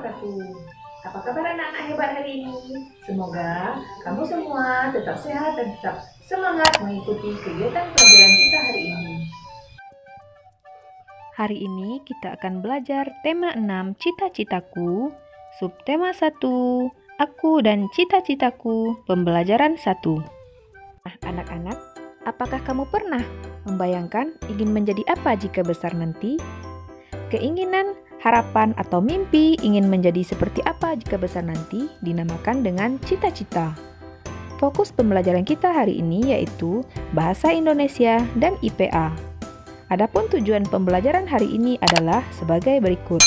wabarakatuh. Apa kabar anak-anak hebat hari ini? Semoga kamu semua tetap sehat dan tetap semangat mengikuti kegiatan pelajaran kita hari ini. Hari ini kita akan belajar tema 6 cita-citaku, subtema 1, aku dan cita-citaku, pembelajaran 1. Nah, anak-anak, apakah kamu pernah membayangkan ingin menjadi apa jika besar nanti? Keinginan, harapan, atau mimpi ingin menjadi seperti apa jika besar nanti dinamakan dengan cita-cita. Fokus pembelajaran kita hari ini yaitu Bahasa Indonesia dan IPA. Adapun tujuan pembelajaran hari ini adalah sebagai berikut.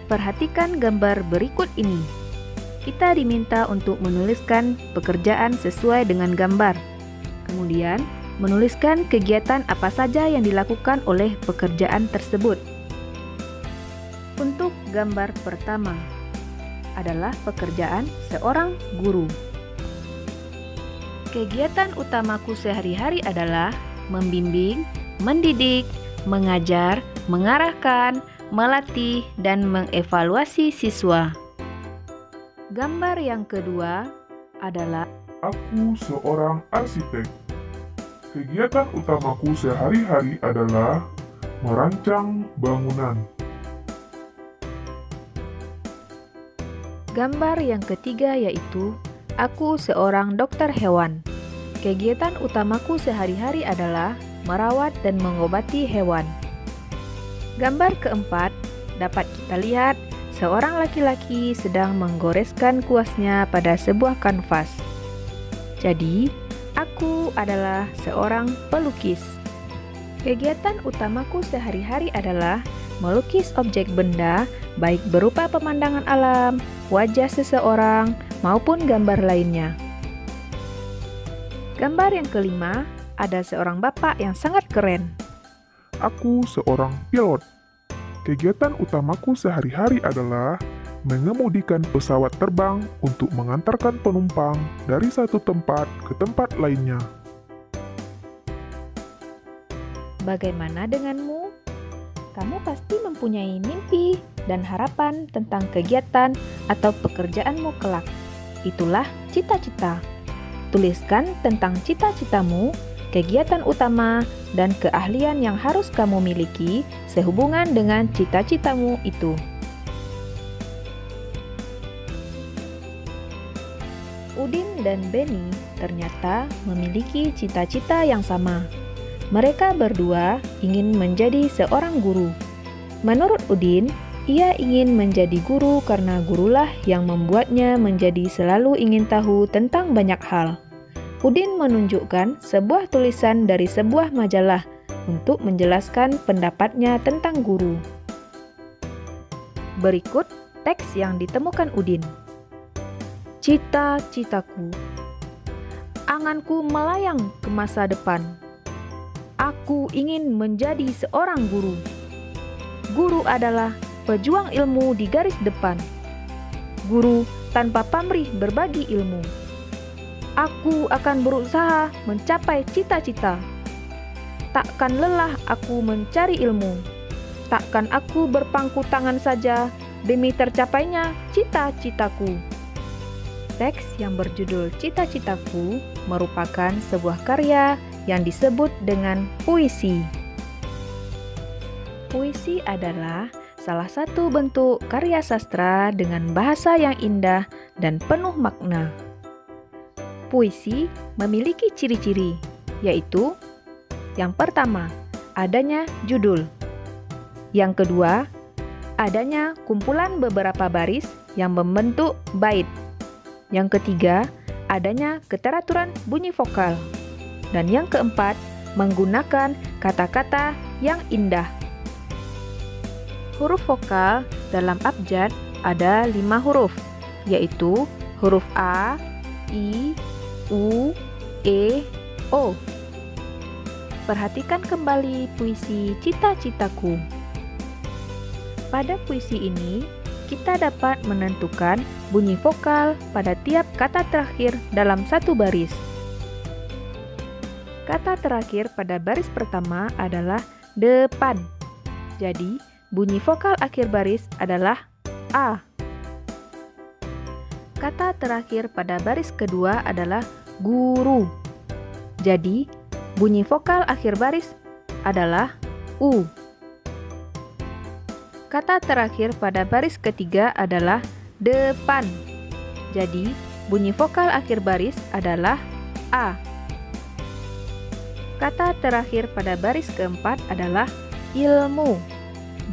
Perhatikan gambar berikut ini. Kita diminta untuk menuliskan pekerjaan sesuai dengan gambar. Kemudian, menuliskan kegiatan apa saja yang dilakukan oleh pekerjaan tersebut. Untuk gambar pertama adalah pekerjaan seorang guru. Kegiatan utamaku sehari-hari adalah membimbing, mendidik, mengajar, mengarahkan, melatih, dan mengevaluasi siswa. Gambar yang kedua adalah Aku seorang arsitek. Kegiatan utamaku sehari-hari adalah merancang bangunan. gambar yang ketiga yaitu aku seorang dokter hewan. Kegiatan utamaku sehari-hari adalah merawat dan mengobati hewan. Gambar keempat dapat kita lihat seorang laki-laki sedang menggoreskan kuasnya pada sebuah kanvas. Jadi, aku adalah seorang pelukis. Kegiatan utamaku sehari-hari adalah melukis objek benda, baik berupa pemandangan alam, wajah seseorang, maupun gambar lainnya. Gambar yang kelima, ada seorang bapak yang sangat keren. Aku seorang pilot. Kegiatan utamaku sehari-hari adalah mengemudikan pesawat terbang untuk mengantarkan penumpang dari satu tempat ke tempat lainnya. Bagaimana denganmu? Kamu pasti mempunyai mimpi dan harapan tentang kegiatan atau pekerjaanmu kelak. Itulah cita-cita. Tuliskan tentang cita-citamu, kegiatan utama, dan keahlian yang harus kamu miliki sehubungan dengan cita-citamu itu. Udin dan Beni ternyata memiliki cita-cita yang sama. Mereka berdua ingin menjadi seorang guru. Menurut Udin, ia ingin menjadi guru karena gurulah yang membuatnya menjadi selalu ingin tahu tentang banyak hal. Udin menunjukkan sebuah tulisan dari sebuah majalah untuk menjelaskan pendapatnya tentang guru. Berikut teks yang ditemukan Udin. Cita-citaku. Anganku melayang ke masa depan. Aku ingin menjadi seorang guru. Guru adalah pejuang ilmu di garis depan. Guru tanpa pamrih berbagi ilmu. Aku akan berusaha mencapai cita-cita. Takkan lelah aku mencari ilmu. Takkan aku berpangku tangan saja demi tercapainya cita-citaku. Teks yang berjudul Cita-citaku merupakan sebuah karya yang disebut dengan puisi. Puisi adalah salah satu bentuk karya sastra dengan bahasa yang indah dan penuh makna. Puisi memiliki ciri-ciri, yaitu yang pertama, adanya judul. Yang kedua, adanya kumpulan beberapa baris yang membentuk bait. Yang ketiga, adanya keteraturan bunyi vokal. Dan yang keempat, menggunakan kata-kata yang indah. Huruf vokal dalam abjad ada 5 huruf, yaitu huruf A, I, U, E, O. Perhatikan kembali puisi Cita-citaku. Pada puisi ini, kita dapat menentukan bunyi vokal pada tiap kata terakhir dalam satu baris. Kata terakhir pada baris pertama adalah depan. Jadi, bunyi vokal akhir baris adalah A. Kata terakhir pada baris kedua adalah guru. Jadi, bunyi vokal akhir baris adalah U. Kata terakhir pada baris ketiga adalah depan. Jadi, bunyi vokal akhir baris adalah A. Kata terakhir pada baris keempat adalah ilmu.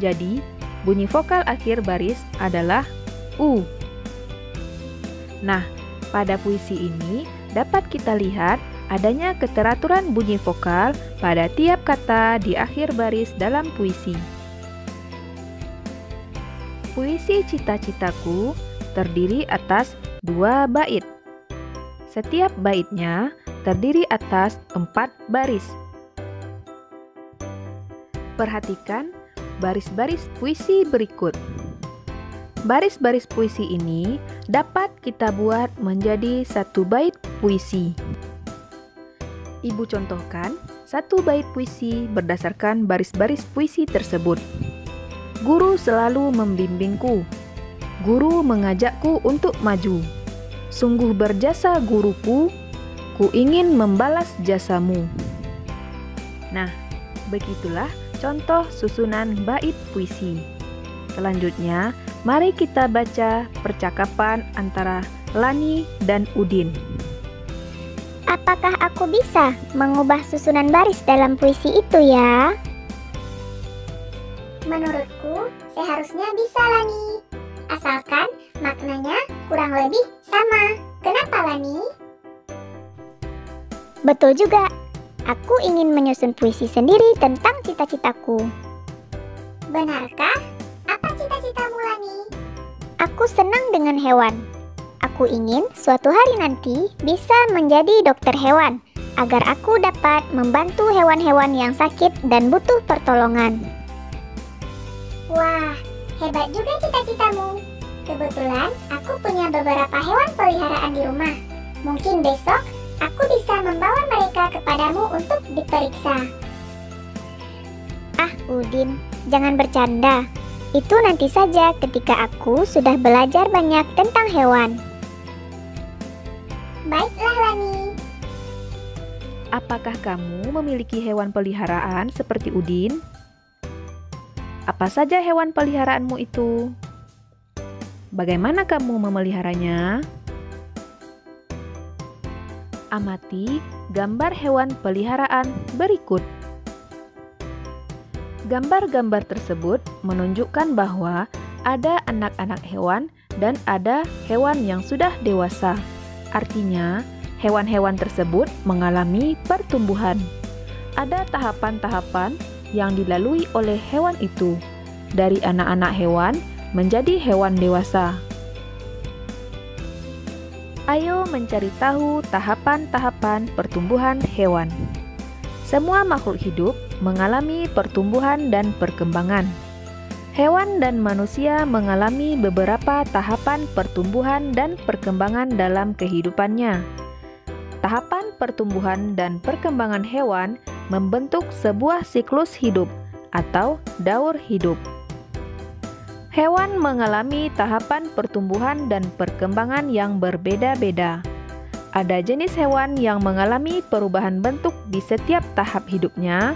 Jadi, bunyi vokal akhir baris adalah U. Nah, pada puisi ini dapat kita lihat adanya keteraturan bunyi vokal pada tiap kata di akhir baris dalam puisi. Puisi Cita-Citaku terdiri atas 2 bait. Setiap baitnya terdiri atas 4 baris. Perhatikan baris-baris puisi berikut. Baris-baris puisi ini dapat kita buat menjadi 1 bait puisi. Ibu contohkan 1 bait puisi berdasarkan baris-baris puisi tersebut. Guru selalu membimbingku. Guru mengajakku untuk maju. Sungguh berjasa guruku, ku ingin membalas jasamu. Nah, begitulah contoh susunan bait puisi. Selanjutnya, mari kita baca percakapan antara Lani dan Udin. Apakah aku bisa mengubah susunan baris dalam puisi itu ya? Menurutku, seharusnya bisa, Lani. Asalkan maknanya kurang lebih sama. Kenapa, Lani? Betul juga. Aku ingin menyusun puisi sendiri tentang cita-citaku. Benarkah? Apa cita-citamu, Lani? Aku senang dengan hewan. Aku ingin suatu hari nanti bisa menjadi dokter hewan, agar aku dapat membantu hewan-hewan yang sakit dan butuh pertolongan. Wah, hebat juga cita-citamu. Kebetulan aku punya beberapa hewan peliharaan di rumah. Mungkin besok aku bisa membawa mereka kepadamu untuk diperiksa. Ah, Udin, jangan bercanda. Itu nanti saja ketika aku sudah belajar banyak tentang hewan. Baiklah, Lani. Apakah kamu memiliki hewan peliharaan seperti Udin? Apa saja hewan peliharaanmu itu? Bagaimana kamu memeliharanya? Amati gambar hewan peliharaan berikut. Gambar-gambar tersebut menunjukkan bahwa ada anak-anak hewan dan ada hewan yang sudah dewasa. Artinya, hewan-hewan tersebut mengalami pertumbuhan. Ada tahapan-tahapan yang dilalui oleh hewan itu, dari anak-anak hewan menjadi hewan dewasa. Ayo mencari tahu tahapan-tahapan pertumbuhan hewan. Semua makhluk hidup mengalami pertumbuhan dan perkembangan. Hewan dan manusia mengalami beberapa tahapan pertumbuhan dan perkembangan dalam kehidupannya. Tahapan pertumbuhan dan perkembangan hewan membentuk sebuah siklus hidup atau daur hidup. Hewan mengalami tahapan pertumbuhan dan perkembangan yang berbeda-beda. Ada jenis hewan yang mengalami perubahan bentuk di setiap tahap hidupnya,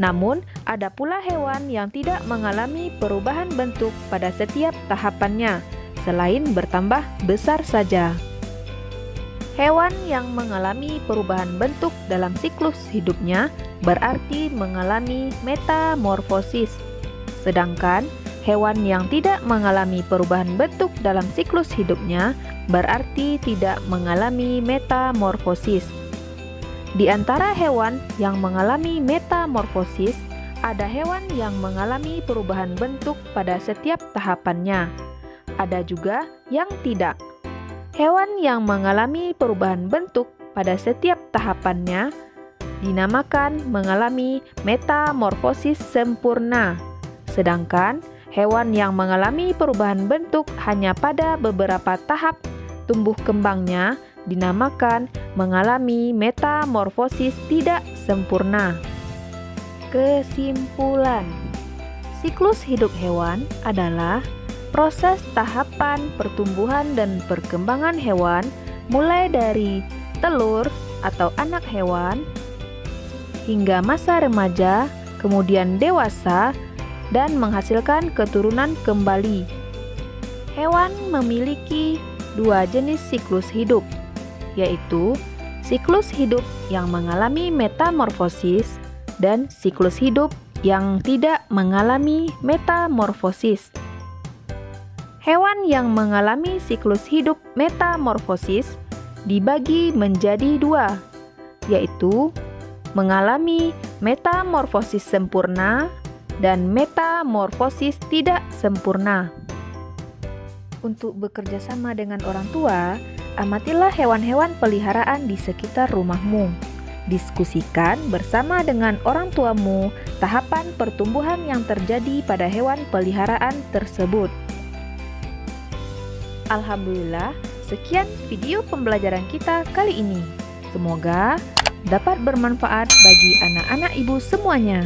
namun ada pula hewan yang tidak mengalami perubahan bentuk pada setiap tahapannya, selain bertambah besar saja. Hewan yang mengalami perubahan bentuk dalam siklus hidupnya berarti mengalami metamorfosis. Sedangkan hewan yang tidak mengalami perubahan bentuk dalam siklus hidupnya berarti tidak mengalami metamorfosis. Di antara hewan yang mengalami metamorfosis, ada hewan yang mengalami perubahan bentuk pada setiap tahapannya. Ada juga yang tidak. Hewan yang mengalami perubahan bentuk pada setiap tahapannya dinamakan mengalami metamorfosis sempurna. Sedangkan hewan yang mengalami perubahan bentuk hanya pada beberapa tahap tumbuh kembangnya dinamakan mengalami metamorfosis tidak sempurna. Kesimpulan, siklus hidup hewan adalah proses tahapan pertumbuhan dan perkembangan hewan mulai dari telur atau anak hewan hingga masa remaja, kemudian dewasa, dan menghasilkan keturunan kembali. Hewan memiliki dua jenis siklus hidup, yaitu siklus hidup yang mengalami metamorfosis dan siklus hidup yang tidak mengalami metamorfosis. Hewan yang mengalami siklus hidup metamorfosis dibagi menjadi dua, yaitu mengalami metamorfosis sempurna dan metamorfosis tidak sempurna. Untuk bekerja sama dengan orang tua, amatilah hewan-hewan peliharaan di sekitar rumahmu. Diskusikan bersama dengan orang tuamu tahapan pertumbuhan yang terjadi pada hewan peliharaan tersebut. Alhamdulillah, sekian video pembelajaran kita kali ini. Semoga dapat bermanfaat bagi anak-anak ibu semuanya.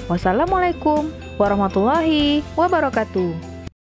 Wassalamualaikum warahmatullahi wabarakatuh.